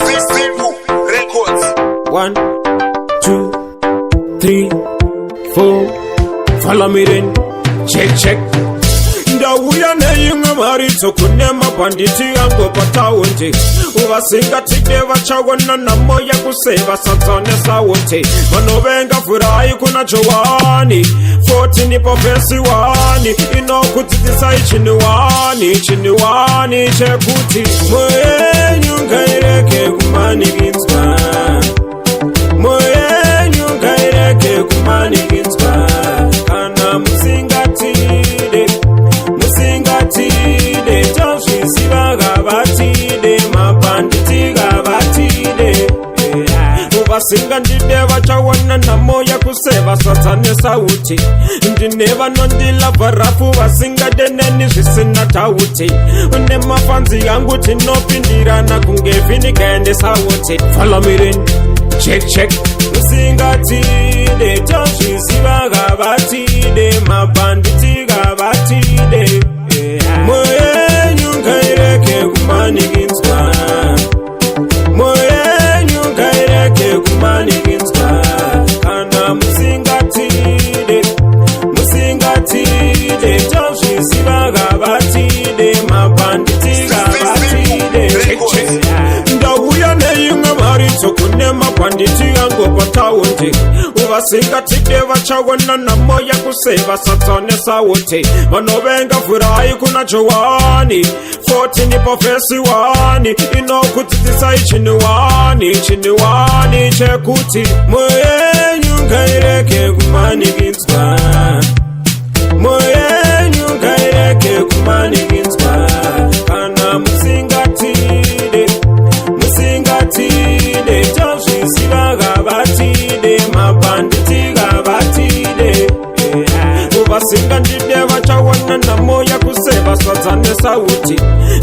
Records. 1, 2, 3, 4. Follow me then. Check. Ndauya neyimwe maritso kune mabhanditi angopata wonje uvasingatide vachaona nhamo yakuseva sadzonesa wote vanovenga furai kuna Johani 14 pavhesi 1 inokudzidzisai chiniwani chekuti mweyenyu ngaireke kumanikidzwa mweyenyu ngaireke kumanikidzwa kana musingatide tozvisiva Havatide mabhanditi Havatide vasingandide vachawana nhamo yakuseva sadzanesa uti ndine vanondilavha rafu vasingadeneni zvisina tauti une mafanzi yangu tinopindirana kunge vinikaendesa uti falamireni check musingatide tozvisiva Havatide mabhanditi Havatide mweyenyu ngaireke kumanikidzwa mweyenyu ngaireke kumanikidzwa kana musingatide tozvisiva Havatide mabhanditi Havatide ndauya neyimwe maritso kune mabhanditi angopata wonje uvasingatide vachaona nhamo yakuseva sadzonesa wote vanovenga furai kuna Johani 14 pavhesi 1 inokudzidzisai chiniwani chekuti mweyenyu ngaireke kumanikidzwa mweyenyu ngaireke kumanikidzwa kana musingatide tozvisiva Havatide mabhanditi Havatide vasingandide vachaona nhamo yakuseva sadzanesa uti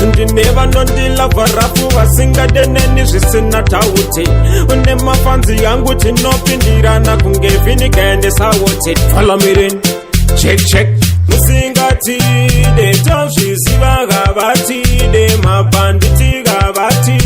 ndine vanondilavha rafu vasingadeneni zvisina tauti une mafanzi yangu tinopindirana kunge vinikaendesa uti falamireni check musingatide tozvisiva Havatide mabhanditi Havatide